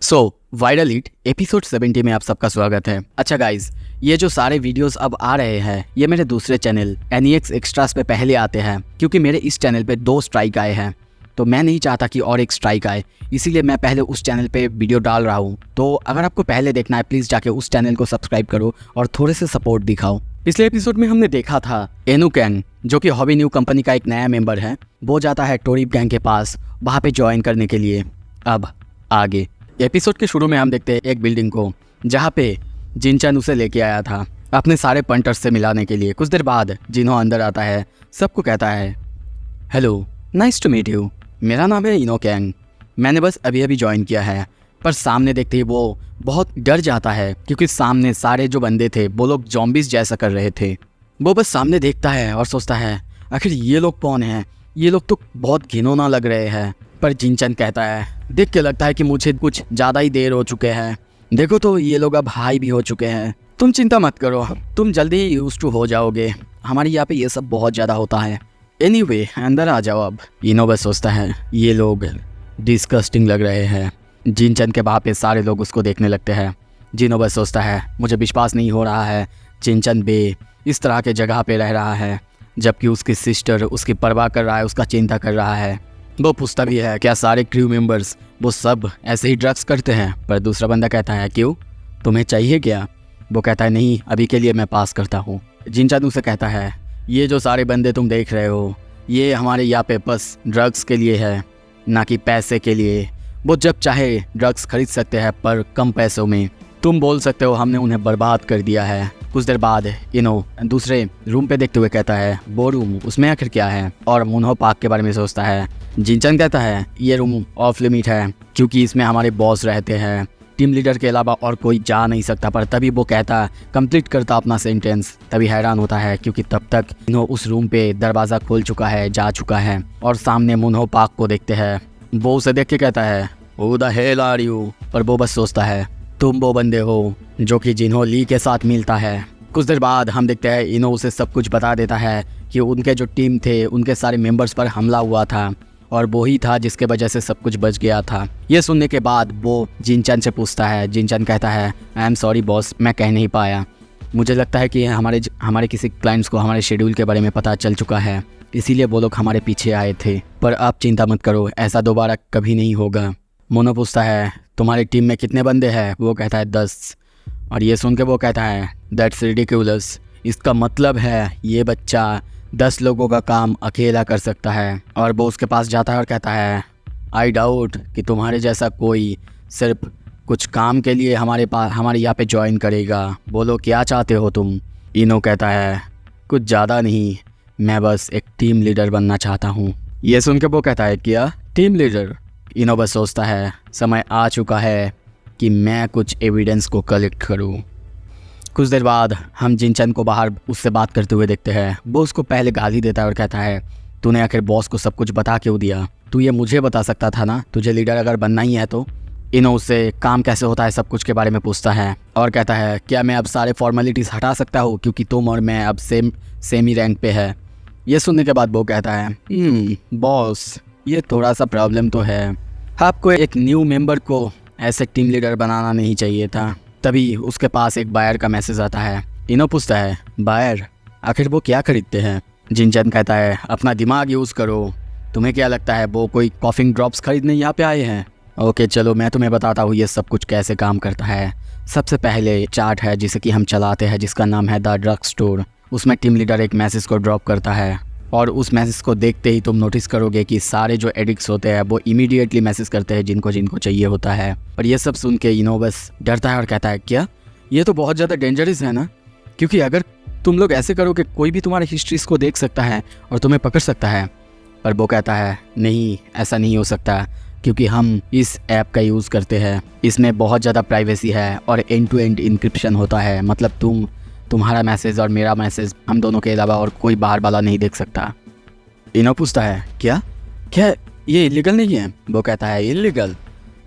So viral hit episode 70 में आप सबका स्वागत है। अच्छा गाइज, ये जो सारे वीडियोस अब आ रहे हैं ये मेरे दूसरे चैनल NEX एक्स्ट्रास पे पहले आते हैं, क्योंकि मेरे इस चैनल पे 2 स्ट्राइक आए हैं तो मैं नहीं चाहता कि और एक स्ट्राइक आए, इसीलिए मैं पहले उस चैनल पे वीडियो डाल रहा हूँ। तो अगर आपको पहले देखना है प्लीज़ जाके उस चैनल को सब्सक्राइब करो और थोड़े से सपोर्ट दिखाओ। पिछले एपिसोड में हमने देखा था एनुकेन, जो कि हॉबी न्यू कंपनी का एक नया मेंबर है, वो जाता है टोरिप गैंग के पास वहाँ पे ज्वाइन करने के लिए। अब आगे एपिसोड के शुरू में हम देखते हैं एक बिल्डिंग को जहाँ पे जिनचैन उसे लेके आया था अपने सारे पंटर्स से मिलाने के लिए। कुछ देर बाद जिन्हो अंदर आता है, सबको कहता है hello, nice to meet you, मेरा नाम है इनोकेन, मैंने बस अभी अभी ज्वाइन किया है। पर सामने देखते ही वो बहुत डर जाता है क्योंकि सामने सारे जो बंदे थे वो लोग जॉम्बीज जैसा कर रहे थे। वो बस सामने देखता है और सोचता है आखिर ये लोग कौन हैं, ये लोग तो बहुत घिनौना लग रहे हैं। पर जिनचैन कहता है देख के लगता है कि मुझे कुछ ज़्यादा ही देर हो चुके हैं, देखो तो ये लोग अब हाई भी हो चुके हैं, तुम चिंता मत करो, तुम जल्दी ही यूज टू हो जाओगे, हमारे यहाँ पे ये सब बहुत ज़्यादा होता है। एनीवे अंदर आ जाओ अब। इनो बस सोचता है ये लोग डिस्गस्टिंग लग रहे हैं। जिनचैन के वहाँ पे सारे लोग उसको देखने लगते हैं। जिनो बस सोचता है मुझे विश्वास नहीं हो रहा है जिनचैन बे इस तरह के जगह पे रह रहा है, जबकि उसकी सिस्टर उसकी परवाह कर रहा है, उसका चिंता कर रहा है। वो पूछता भी है क्या सारे क्रू मेंबर्स वो सब ऐसे ही ड्रग्स करते हैं। पर दूसरा बंदा कहता है क्यों, तुम्हें चाहिए क्या? वो कहता है नहीं, अभी के लिए मैं पास करता हूँ। जिनचैन उसे कहता है ये जो सारे बंदे तुम देख रहे हो ये हमारे यहाँ पे बस ड्रग्स के लिए है, ना कि पैसे के लिए। वो जब चाहे ड्रग्स खरीद सकते हैं पर कम पैसों में। तुम बोल सकते हो हमने उन्हें बर्बाद कर दिया है। कुछ देर बाद इनो दूसरे रूम पे देखते हुए कहता है वो रूम, उसमें आखिर क्या है, और मुन्हो पार्क के बारे में सोचता है। जिनचैन कहता है ये रूम ऑफ लिमिट है क्योंकि इसमें हमारे बॉस रहते हैं, टीम लीडर के अलावा और कोई जा नहीं सकता। पर तभी वो कहता कंप्लीट करता अपना सेंटेंस, तभी हैरान होता है क्योंकि तब तक इनो उस रूम पे दरवाज़ा खोल चुका है, जा चुका है, और सामने मुन्हो पार्क को देखते हैं। वो उसे देख के कहता है who the hell are you, पर वो बस सोचता है तुम वो बंदे हो जो कि जिन्हो ली के साथ मिलता है। कुछ देर बाद हम देखते हैं इनो उसे सब कुछ बता देता है कि उनके जो टीम थे उनके सारे मेंबर्स पर हमला हुआ था और वो ही था जिसके वजह से सब कुछ बच गया था। ये सुनने के बाद वो जिनचैन से पूछता है। जिनचैन कहता है आई एम सॉरी बॉस, मैं कह नहीं पाया, मुझे लगता है कि हमारे किसी क्लाइंट्स को हमारे शेड्यूल के बारे में पता चल चुका है, इसीलिए वो लोग हमारे पीछे आए थे। पर आप चिंता मत करो, ऐसा दोबारा कभी नहीं होगा। मोनो पूछता है तुम्हारी टीम में कितने बंदे हैं? वो कहता है 10। और ये सुन के वो कहता है दैट्स रिडिकुलस, इसका मतलब है ये बच्चा 10 लोगों का काम अकेला कर सकता है। और वो उसके पास जाता है और कहता है आई डाउट कि तुम्हारे जैसा कोई सिर्फ कुछ काम के लिए हमारे यहाँ पे ज्वाइन करेगा। बोलो क्या चाहते हो तुम? इनो कहता है कुछ ज़्यादा नहीं, मैं बस एक टीम लीडर बनना चाहता हूँ। ये सुन के वो कहता है क्या टीम लीडर? इनो बस सोचता है समय आ चुका है कि मैं कुछ एविडेंस को कलेक्ट करूँ। कुछ देर बाद हम जिनचैन को बाहर उससे बात करते हुए देखते हैं। वो उसको पहले गाली देता है और कहता है तूने आखिर बॉस को सब कुछ बता क्यों दिया? तू ये मुझे बता सकता था ना, तुझे लीडर अगर बनना ही है तो। इनो उससे काम कैसे होता है सब कुछ के बारे में पूछता है और कहता है क्या मैं अब सारे फॉर्मेलिटीज़ हटा सकता हूँ क्योंकि तुम और मैं अब सेम ही रैंक पे है। ये सुनने के बाद वो कहता है बॉस ये थोड़ा सा प्रॉब्लम तो है, आपको एक न्यू मेंबर को ऐसे टीम लीडर बनाना नहीं चाहिए था। तभी उसके पास एक बायर का मैसेज आता है। इनो पूछता है बायर, आखिर वो क्या खरीदते हैं? जिनचैन कहता है अपना दिमाग यूज़ करो, तुम्हें क्या लगता है वो कोई कॉफिंग ड्रॉप्स खरीदने यहाँ पे आए हैं? ओके चलो मैं तुम्हें बताता हूँ ये सब कुछ कैसे काम करता है। सबसे पहले चार्ट है जिसे कि हम चलाते हैं जिसका नाम है द ड्रग स्टोर। उसमें टीम लीडर एक मैसेज को ड्रॉप करता है और उस मैसेज को देखते ही तुम नोटिस करोगे कि सारे जो एडिक्ट्स होते हैं वो इमीडिएटली मैसेज करते हैं जिनको जिनको चाहिए होता है। और ये सब सुन के इनो बस डरता है और कहता है क्या ये तो बहुत ज़्यादा डेंजरस है ना, क्योंकि अगर तुम लोग ऐसे करो कि कोई भी तुम्हारी हिस्ट्रीज को देख सकता है और तुम्हें पकड़ सकता है। पर वो कहता है नहीं ऐसा नहीं हो सकता क्योंकि हम इस ऐप का यूज़ करते हैं, इसमें बहुत ज़्यादा प्राइवेसी है और एंड टू एंड इनक्रिप्शन होता है, मतलब तुम्हारा मैसेज और मेरा मैसेज हम दोनों के अलावा और कोई बाहर वाला नहीं देख सकता। इनो पूछता है क्या ये इलीगल नहीं है? वो कहता है इलीगल,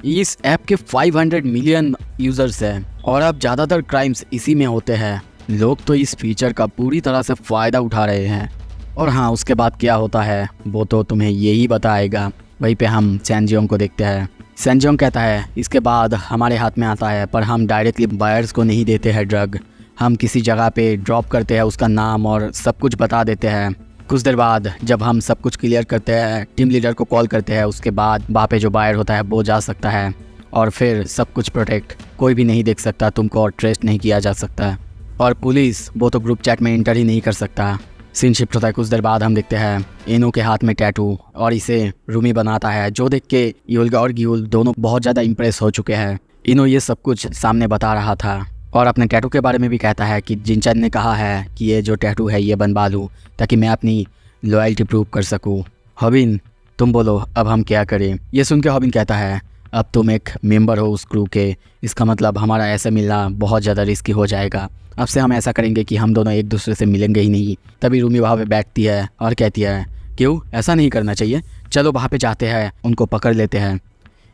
इस ऐप के 500 मिलियन यूज़र्स हैं और अब ज़्यादातर क्राइम्स इसी में होते हैं। लोग तो इस फीचर का पूरी तरह से फ़ायदा उठा रहे हैं। और हाँ उसके बाद क्या होता है वो तो तुम्हें यही बताएगा। वहीं पे हम चैनजियोंग को देखते हैं। सेंजोंग कहता है इसके बाद हमारे हाथ में आता है, पर हम डायरेक्टली बायर्स को नहीं देते हैं ड्रग। हम किसी जगह पे ड्रॉप करते हैं, उसका नाम और सब कुछ बता देते हैं। कुछ देर बाद जब हम सब कुछ क्लियर करते हैं, टीम लीडर को कॉल करते हैं, उसके बाद वहाँ पे जो बायर होता है वो जा सकता है और फिर सब कुछ प्रोटेक्ट, कोई भी नहीं देख सकता तुमको और ट्रेस नहीं किया जा सकता। और पुलिस वो तो ग्रुप चैट में एंटर ही नहीं कर सकता। सीन शिफ्ट होता है। कुछ देर बाद हम देखते हैं इनो के हाथ में टैटू और इसे रूमी बनाता है, जो देख के यूल्गा और गियुल दोनों बहुत ज़्यादा इंप्रेस हो चुके हैं। इनो ये सब कुछ सामने बता रहा था और अपने टैटू के बारे में भी कहता है कि जिनचन ने कहा है कि ये जो टैटू है ये बनवा लूँ ताकि मैं अपनी लॉयल्टी प्रूव कर सकूँ। हॉबिन तुम बोलो अब हम क्या करें। ये सुन के हॉबिन कहता है अब तुम एक मेंबर हो उस क्रू के, इसका मतलब हमारा ऐसे मिलना बहुत ज़्यादा रिस्की हो जाएगा। अब से हम ऐसा करेंगे कि हम दोनों एक दूसरे से मिलेंगे ही नहीं। तभी रूमी वहाँ पे बैठती है और कहती है क्यों, ऐसा नहीं करना चाहिए, चलो वहाँ पे जाते हैं, उनको पकड़ लेते हैं।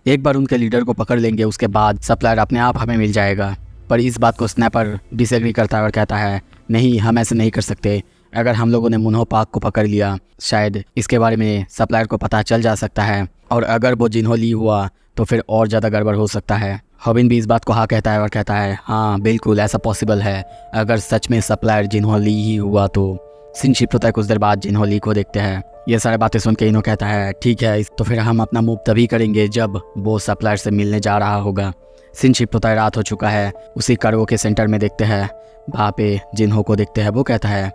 एक बार उनके लीडर को पकड़ लेंगे उसके बाद सप्लायर अपने आप हमें मिल जाएगा। पर इस बात को स्नैपर डिसएग्री करता है और कहता है नहीं, हम ऐसे नहीं कर सकते। अगर हम लोगों ने मुन्हो पाक को पकड़ लिया शायद इसके बारे में सप्लायर को पता चल जा सकता है, और अगर वो जिन्हो ली हुआ तो फिर और ज़्यादा गड़बड़ हो सकता है। हॉबिन भी इस बात को हाँ कहता है और कहता है हाँ बिल्कुल ऐसा पॉसिबल है, अगर सच में सप्लायर जिन्हो ली ही हुआ तो। सीन शिफ्ट होता है। कुछ देर बाद जिन्हो ली को देखते हैं। ये सारी बातें सुन के इनो कहता है ठीक है, तो फिर हम अपना मूव तभी करेंगे जब वो सप्लायर से मिलने जा रहा होगा। सीन शिफ्ट होता है। रात हो चुका है। उसी कार्गो के सेंटर में देखते हैं, वहाँ पे जिन्हो को देखते हैं। वो कहता है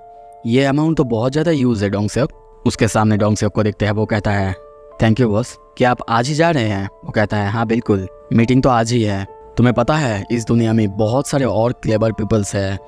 ये अमाउंट तो बहुत ज़्यादा यूज़ है डोंग सेok। उसके सामने डोंग सेok को देखते हैं। वो कहता है थैंक यू बॉस, क्या आप आज ही जा रहे हैं। वो कहता है हाँ बिल्कुल, मीटिंग तो आज ही है। तुम्हें पता है इस दुनिया में बहुत सारे और क्लेवर पीपल्स है,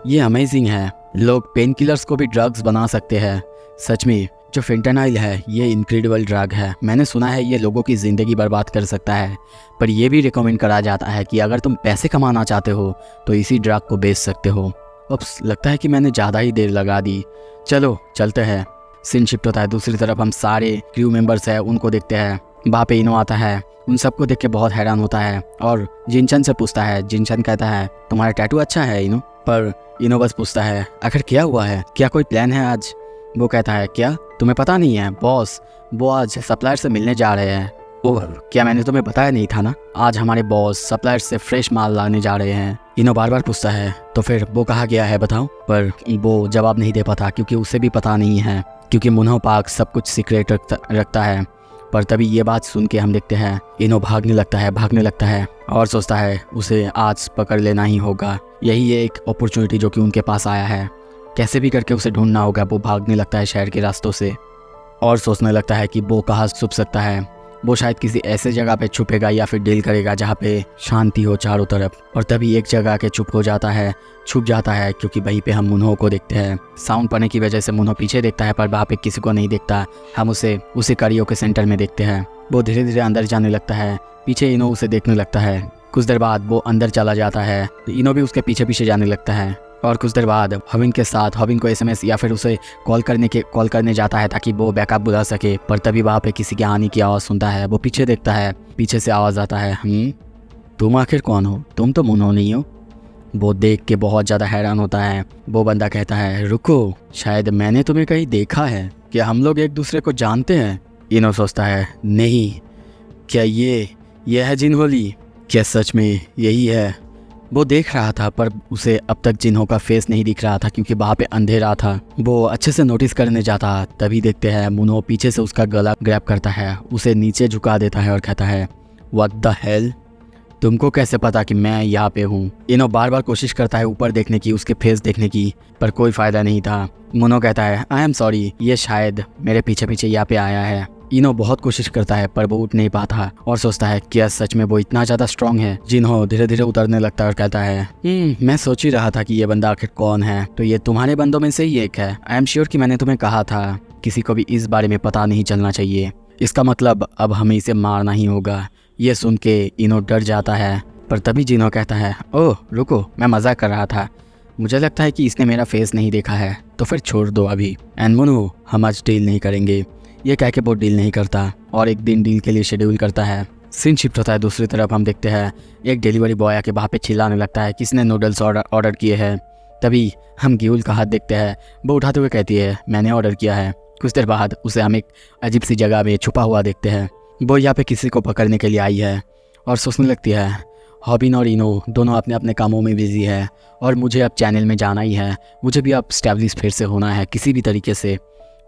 ये अमेजिंग है। लोग पेन किलर्स को भी ड्रग्स बना सकते हैं। सच में जो फेंटानाइल है ये इनक्रेडिबल ड्रग है। मैंने सुना है ये लोगों की ज़िंदगी बर्बाद कर सकता है, पर यह भी रिकमेंड करा जाता है कि अगर तुम पैसे कमाना चाहते हो तो इसी ड्रग को बेच सकते हो। उप्स, लगता है कि मैंने ज़्यादा ही देर लगा दी, चलो चलते हैं। सीन शिफ्ट होता है। दूसरी तरफ हम सारे क्रू मेंबर्स हैं उनको देखते हैं। वहाँ पे इनो आता है, उन सबको देख के बहुत हैरान होता है और जिनचन से पूछता है। जिनचन कहता है तुम्हारा टैटू अच्छा है इनो। पर इनो बस पूछता है आखिर क्या हुआ है, क्या कोई प्लान है आज। वो कहता है क्या तुम्हें पता नहीं है बॉस, वो आज सप्लायर से मिलने जा रहे हैं। ओह, क्या मैंने तुम्हें बताया नहीं था ना, आज हमारे बॉस सप्लायर से फ्रेश माल लाने जा रहे हैं। इनो बार बार पूछता है तो फिर वो कहा गया है बताओ, पर वो जवाब नहीं दे पाता क्योंकि उसे भी पता नहीं है, क्योंकि मुन्हो पाक सब कुछ सीक्रेट रखता है। पर तभी ये बात सुन के हम देखते हैं इनो भागने लगता है और सोचता है उसे आज पकड़ लेना ही होगा। यही एक अपॉर्चुनिटी जो कि उनके पास आया है, कैसे भी करके उसे ढूंढना होगा। वो भागने लगता है शहर के रास्तों से और सोचने लगता है कि वो कहाँ छुप सकता है। वो शायद किसी ऐसे जगह पे छुपेगा या फिर डील करेगा जहाँ पे शांति हो चारों तरफ। और तभी एक जगह के छुप जाता है क्योंकि वहीं पे हम मुन्हो को देखते हैं। साउंड पड़ने की वजह से मुन्हो पीछे देखता है पर वहाँ पे किसी को नहीं देखता। हम उसे करियो के सेंटर में देखते हैं। वो धीरे धीरे अंदर जाने लगता है, पीछे इनो उसे देखने लगता है। कुछ देर बाद वो अंदर चला जाता है, इनो भी उसके पीछे पीछे जाने लगता है। और कुछ देर बाद हॉबिन के साथ हॉबिन को एसएमएस या फिर उसे कॉल करने जाता है ताकि वो बैकअप बुला सके। पर तभी वहाँ पे किसी के आने की आवाज़ सुनता है। वो पीछे देखता है, पीछे से आवाज़ आता है तुम आखिर कौन हो, तुम तो मुन्हो नहीं हो। वो देख के बहुत ज़्यादा हैरान होता है। वो बंदा कहता है रुको, शायद मैंने तुम्हें कहीं देखा है, क्या हम लोग एक दूसरे को जानते हैं। इनो सोचता है नहीं, क्या ये है जिन्हो ली, क्या सच में यही है। वो देख रहा था पर उसे अब तक जिन्हो का फेस नहीं दिख रहा था क्योंकि वहाँ पे अंधेरा था। वो अच्छे से नोटिस करने जाता, तभी देखते हैं मुन्हो पीछे से उसका गला ग्रैब करता है, उसे नीचे झुका देता है और कहता है व्हाट द हेल, तुमको कैसे पता कि मैं यहाँ पे हूँ। इनो बार बार कोशिश करता है ऊपर देखने की, उसके फेस देखने की, पर कोई फ़ायदा नहीं था। मुन्हो कहता है आई एम सॉरी, ये शायद मेरे पीछे पीछे यहाँ पे आया है। इनो बहुत कोशिश करता है पर वो उठ नहीं पाता और सोचता है क्या सच में वो इतना ज़्यादा स्ट्रांग है। जिन्हो धीरे धीरे उतरने लगता है और कहता है मैं सोच ही रहा था कि ये बंदा आखिर कौन है, तो ये तुम्हारे बंदों में से ही एक है। आई एम श्योर कि मैंने तुम्हें कहा था किसी को भी इस बारे में पता नहीं चलना चाहिए, इसका मतलब अब हमें इसे मारना ही होगा। ये सुन के इनो डर जाता है पर तभी जिन्हो कहता है ओह रुको, मैं मजाक कर रहा था, मुझे लगता है कि इसने मेरा फेस नहीं देखा है, तो फिर छोड़ दो अभी। एंड मुन्हो हम आज डील नहीं करेंगे। ये कह के वो डील नहीं करता और एक दिन डील के लिए शेड्यूल करता है। सीन शिफ्ट होता है। दूसरी तरफ हम देखते हैं एक डिलीवरी बॉय आके वहाँ पे चिल्लाने लगता है किसने नूडल्स ऑर्डर किए हैं। तभी हम गियुल का हाथ देखते हैं, वो उठाते हुए कहती है मैंने ऑर्डर किया है। कुछ देर बाद उसे हम एक अजीब सी जगह में छुपा हुआ देखते हैं। वो यहाँ पे किसी को पकड़ने के लिए आई है और सोचने लगती है हॉबिन और इनो दोनों अपने अपने कामों में बिजी है और मुझे अब चैनल में जाना ही है, मुझे भी अब स्टैब्लिश फिर से होना है किसी भी तरीके से,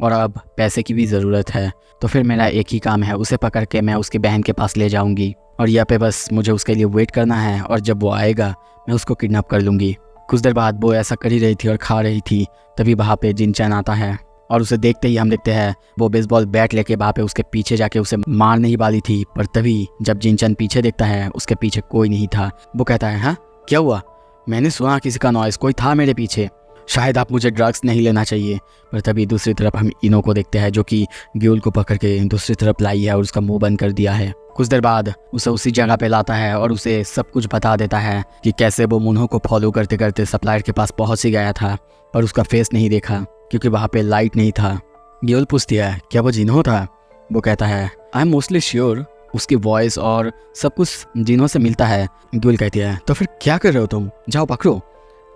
और अब पैसे की भी ज़रूरत है। तो फिर मेरा एक ही काम है, उसे पकड़ के मैं उसकी बहन के पास ले जाऊंगी और यहाँ पे बस मुझे उसके लिए वेट करना है, और जब वो आएगा मैं उसको किडनैप कर लूँगी। कुछ देर बाद वो ऐसा कर ही रही थी और खा रही थी, तभी वहाँ पे जिनचैन आता है और उसे देखते ही हम देखते हैं वो बेसबॉल बैट लेके वहाँ पे उसके पीछे जाके उसे मारने ही वाली थी, पर तभी जब जिनचैन पीछे देखता है उसके पीछे कोई नहीं था। वो कहता है हाँ क्या हुआ, मैंने सुना किसी का नॉइस, कोई था मेरे पीछे, शायद आप मुझे ड्रग्स नहीं लेना चाहिए। पर तभी दूसरी तरफ हम इनो को देखते हैं जो कि ग्यूल को पकड़ के दूसरी तरफ लाई है और उसका मुंह बंद कर दिया है। कुछ देर बाद उसे उसी जगह पे लाता है और उसे सब कुछ बता देता है कि कैसे वो मुन्हो को फॉलो करते करते सप्लायर के पास पहुंच ही गया था, पर उसका फेस नहीं देखा क्योंकि वहाँ पे लाइट नहीं था। ग्यूल पूछती है क्या वो जिन्हो था? वो कहता है आई एम मोस्टली श्योर, उसकी वॉइस और सब कुछ जिन्हों से मिलता है। ग्यूल कहती है तो फिर क्या कर रहे हो तुम, जाओ पकड़ो।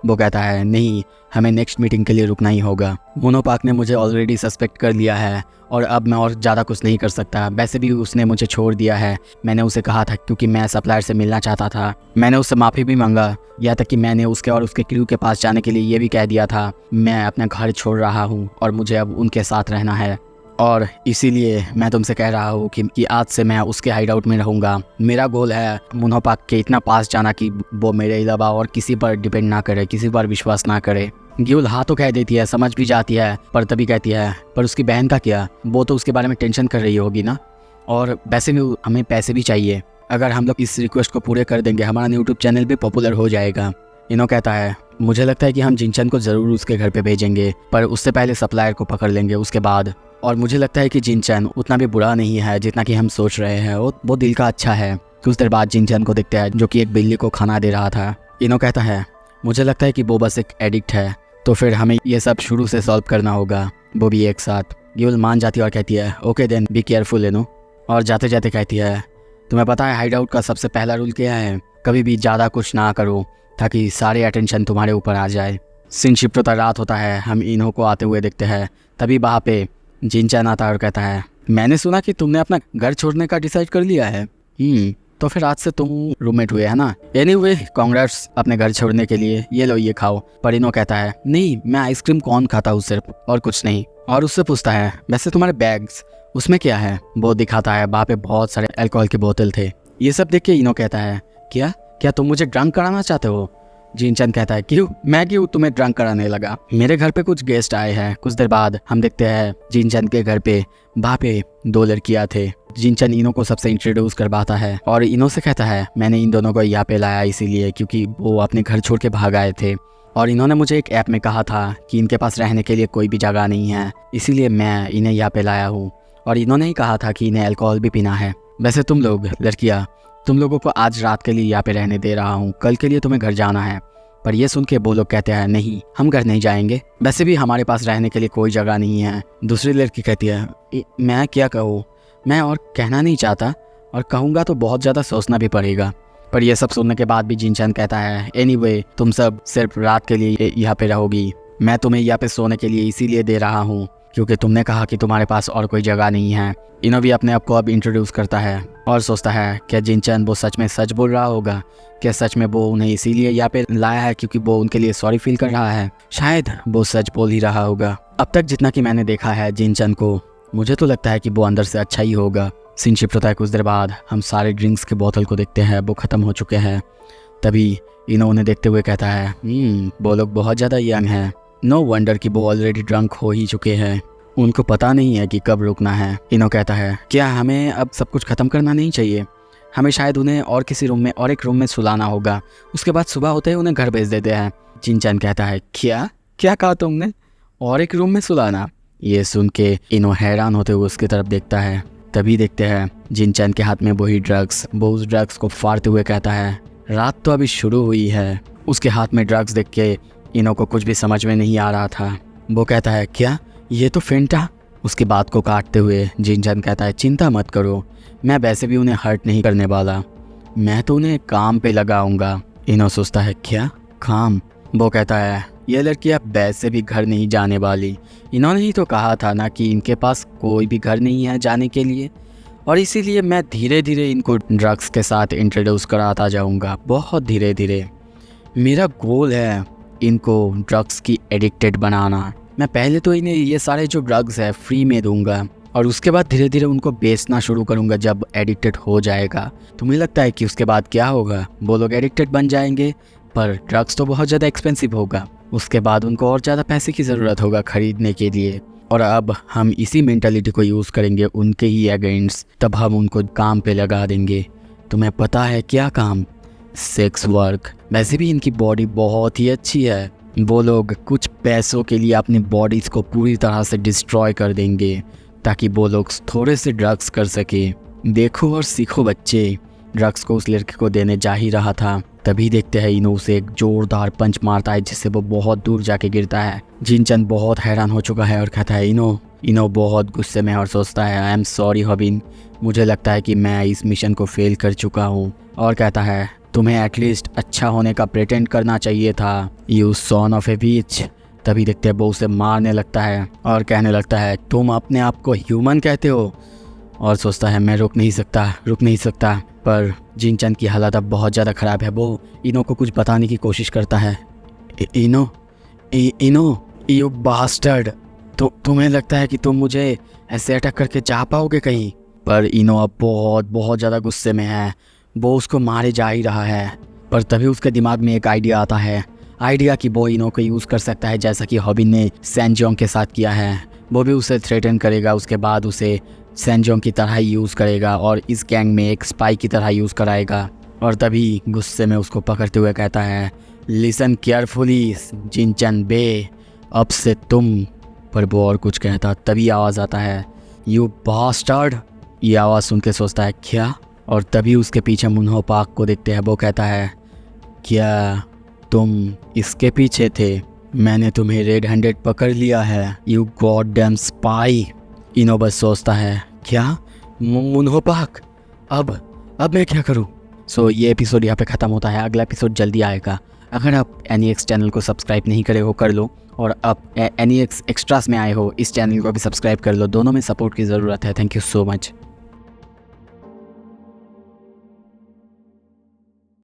वो कहता है नहीं, हमें नेक्स्ट मीटिंग के लिए रुकना ही होगा। मोनो पार्क ने मुझे ऑलरेडी सस्पेक्ट कर लिया है और अब मैं और ज़्यादा कुछ नहीं कर सकता। वैसे भी उसने मुझे छोड़ दिया है, मैंने उसे कहा था क्योंकि मैं सप्लायर से मिलना चाहता था। मैंने उससे माफ़ी भी मांगा, यहाँ तक कि मैंने उसके और उसके क्रू के पास जाने के लिए ये भी कह दिया था मैं अपना घर छोड़ रहा हूँ और मुझे अब उनके साथ रहना है, और इसीलिए मैं तुमसे कह रहा हूँ कि आज से मैं उसके हाइड आउट में रहूँगा। मेरा गोल है मोनो पार्क के इतना पास जाना कि वो मेरे अलावा और किसी पर डिपेंड ना करे, किसी पर विश्वास ना करे। ग्यूल हाँ तो कह देती है, समझ भी जाती है, पर तभी कहती है पर उसकी बहन का क्या, वो तो उसके बारे में टेंशन कर रही होगी ना, और वैसे भी हमें पैसे भी चाहिए, अगर हम लोग इस रिक्वेस्ट को पूरे कर देंगे हमारा यूट्यूब चैनल भी पॉपुलर हो जाएगा। इनो कहता है मुझे लगता है कि हम जिनचैन को ज़रूर उसके घर पे भेजेंगे, पर उससे पहले सप्लायर को पकड़ लेंगे उसके बाद, और मुझे लगता है कि जिनचैन उतना भी बुरा नहीं है जितना कि हम सोच रहे हैं, वो दिल का अच्छा है। कुछ देर बाद जिनचैन को देखते हैं जो कि एक बिल्ली को खाना दे रहा था। इनो कहता है मुझे लगता है कि वो बस एक एडिक्ट है, तो फिर हमें ये सब शुरू से सॉल्व करना होगा, वो भी एक साथ। ग्यूल मान जाती है और कहती है ओके देन बी केयरफुल इनो, और जाते जाते कहती है तुम्हें पता है हाइड आउट का सबसे पहला रूल क्या है, कभी भी ज़्यादा कुछ ना करो ताकि सारे अटेंशन तुम्हारे ऊपर आ जाए। सीन शिफ्ट होता रात होता है, हम इनो को आते हुए देखते हैं, तभी वहाँ पे जिनचैन आता है और कहता है मैंने सुना कि तुमने अपना घर छोड़ने का डिसाइड कर लिया है। तो फिर आज से तुम रूममेट हुए है ना। एनीवे कांग्रेट्स अपने घर छोड़ने के लिए, ये लो ये खाओ। पर इनो कहता है नहीं मैं आइसक्रीम कौन खाता हूँ सिर्फ, और कुछ नहीं। और उससे पूछता है वैसे तुम्हारे बैग्स उसमें क्या है? वो दिखाता है वहाँ पे बहुत सारे अल्कोहल के बोतल थे। ये सब देख के इनो कहता है क्या तुम मुझे ड्रंक कराना चाहते हो? जिनचैन कहता है क्यों तुम्हें ड्रंक कराने लगा, मेरे घर पे कुछ गेस्ट आए हैं। कुछ देर बाद हम देखते हैं जिनचैन के घर पे वहाँ पे दो लड़कियाँ थे। जिनचैन इनो को सबसे इंट्रोड्यूस करवाता है और इनो से कहता है मैंने इन दोनों को यहाँ पे लाया इसीलिए क्योंकि वो अपने घर छोड़ के भाग आए थे, और इन्होंने मुझे एक ऐप में कहा था कि इनके पास रहने के लिए कोई भी जगह नहीं है, इसीलिए मैं इन्हें यहाँ पे लाया हूँ, और इन्होंने ही कहा था कि इन्हें अल्कोहल भी पीना है। वैसे तुम लोग लड़कियाँ, तुम लोगों को आज रात के लिए यहाँ पे रहने दे रहा हूँ, कल के लिए तुम्हें घर जाना है। पर ये सुन के वो लोग कहते हैं नहीं हम घर नहीं जाएंगे, वैसे भी हमारे पास रहने के लिए कोई जगह नहीं है। दूसरी लड़की कहती है मैं क्या कहूँ, मैं और कहना नहीं चाहता, और कहूँगा तो बहुत ज़्यादा सोचना भी पड़ेगा। पर यह सब सुनने के बाद भी जिनचैन कहता है एनीवे तुम सब सिर्फ रात के लिए यहाँ पे रहोगी, मैं तुम्हें यहाँ पे सोने के लिए इसीलिए दे रहा हूँ क्योंकि तुमने कहा कि तुम्हारे पास और कोई जगह नहीं है। इनो भी अपने आप को अब इंट्रोड्यूस करता है और सोचता है क्या जिनचैन वो सच में सच बोल रहा होगा, क्या सच में वो उन्हें इसीलिए यहाँ पे लाया है क्योंकि वो उनके लिए सॉरी फील कर रहा है, शायद वो सच बोल ही रहा होगा। अब तक जितना कि मैंने देखा है जिनचैन को, मुझे तो लगता है कि वो अंदर से अच्छा ही होगा। सीन शिफ्ट होता है कुछ देर बाद, हम सारे ड्रिंक्स के बोतल को देखते हैं, वो ख़त्म हो चुके हैं। तभी इनो उन्हें देखते हुए कहता है वो लोग बहुत ज़्यादा यंग हैं, नो वंडर कि वो ऑलरेडी ड्रंक हो ही चुके हैं, उनको पता नहीं है कि कब रुकना है। इनो कहता है क्या हमें अब सब कुछ ख़त्म करना नहीं चाहिए, हमें शायद उन्हें और किसी रूम में और एक रूम में सुलाना होगा, उसके बाद सुबह होते ही उन्हें घर भेज देते हैं। जिनचैन कहता है क्या कहा तुमने, और एक रूम में सुलाना? ये सुन के इनो हैरान होते हुए उसकी तरफ देखता है। तभी देखते हैं जिनचैन के हाथ में वही ड्रग्स, वो उस ड्रग्स को फाड़ते हुए कहता है रात तो अभी शुरू हुई है। उसके हाथ में ड्रग्स देख के इनो को कुछ भी समझ में नहीं आ रहा था। वो कहता है क्या ये तो फेंटा? उसकी बात को काटते हुए जिनचैन कहता है चिंता मत करो, मैं वैसे भी उन्हें हर्ट नहीं करने वाला, मैं तो उन्हें काम पे लगाऊंगा। इनो सोचता है क्या काम? वो कहता है ये लड़की अब वैसे भी घर नहीं जाने वाली, इन्होंने ही तो कहा था ना कि इनके पास कोई भी घर नहीं है जाने के लिए, और इसीलिए मैं धीरे धीरे इनको ड्रग्स के साथ इंट्रोड्यूस कराता जाऊंगा, बहुत धीरे धीरे। मेरा गोल है इनको ड्रग्स की एडिक्टेड बनाना। मैं पहले तो इन्हें ये सारे जो ड्रग्स है फ्री में दूंगा और उसके बाद धीरे धीरे उनको बेचना शुरू करूंगा जब एडिक्टेड हो जाएगा। तुम्हें लगता है कि उसके बाद क्या होगा? वो लोग एडिक्टेड बन जाएंगे, पर ड्रग्स तो बहुत ज़्यादा एक्सपेंसिव होगा, उसके बाद उनको और ज़्यादा पैसे की ज़रूरत होगा खरीदने के लिए। और अब हम इसी मेंटालिटी को यूज़ करेंगे उनके ही अगेंस्ट, तब हम उनको काम पे लगा देंगे। तुम्हें पता है क्या काम? Sex work. वैसे भी इनकी बॉडी बहुत ही अच्छी है, वो लोग कुछ पैसों के लिए अपनी बॉडीज़ को पूरी तरह से डिस्ट्रॉय कर देंगे ताकि वो लोग थोड़े से ड्रग्स कर सके। देखो और सीखो बच्चे। ड्रग्स को उस लड़के को देने जा ही रहा था, तभी देखते हैं इनो उसे एक जोरदार पंच मारता है जिससे वो बहुत दूर जाके गिरता है। जिनचंद बहुत हैरान हो चुका है और कहता है इनो बहुत गुस्से में और सोचता है आई एम सॉरी हॉबिन, मुझे लगता है कि मैं इस मिशन को फेल कर चुका हूँ। और कहता है तुम्हें एटलीस्ट अच्छा होने का प्रिटेंड करना चाहिए था, यू सॉन ऑफ ए बीच। तभी देखते हैं वो उसे मारने लगता है और कहने लगता है तुम अपने आप को ह्यूमन कहते हो। और सोचता है मैं रुक नहीं सकता। पर जिनचंद की हालत अब बहुत ज़्यादा ख़राब है। वो इनो को कुछ बताने की कोशिश करता है। इनो यू बास्टर्ड, तो तुम्हें लगता है कि तुम मुझे ऐसे अटैक करके जा पाओगे कहीं? पर इनो अब बहुत ज़्यादा गुस्से में है, वो उसको मारे जा ही रहा है। पर तभी उसके दिमाग में एक आइडिया आता है, आइडिया कि वो इनो को यूज़ कर सकता है जैसा कि हॉबिन ने सैनजोंग के साथ किया है। वो भी उसे थ्रेटन करेगा, उसके बाद उसे सैनजोंग की तरह ही यूज़ करेगा और इस गैंग में एक स्पाई की तरह यूज़ कराएगा। और तभी गुस्से में उसको पकड़ते हुए कहता है लिसन केयरफुली जिनचंद बे, अब से तुम। पर वो और कुछ कहता तभी आवाज़ आता है यू बास्टर्ड। ये आवाज़ सुन के सोचता है क्या? और तभी उसके पीछे मुन्हो पाक को देखते हैं। वो कहता है क्या तुम इसके पीछे थे? मैंने तुम्हें रेड हैंडेड पकड़ लिया है, यू गॉड डैम स्पाई। इनो बस सोचता है क्या मुन्हो पाक, अब मैं क्या करूं? सो ये एपिसोड यहाँ पे ख़त्म होता है। अगला एपिसोड जल्दी आएगा। अगर आप एनीएक्स चैनल को सब्सक्राइब नहीं करे हो कर लो, और आप एनीएक्स एक्स्ट्रास में आए हो इस चैनल को भी सब्सक्राइब कर लो। दोनों में सपोर्ट की ज़रूरत है। Thank you so much.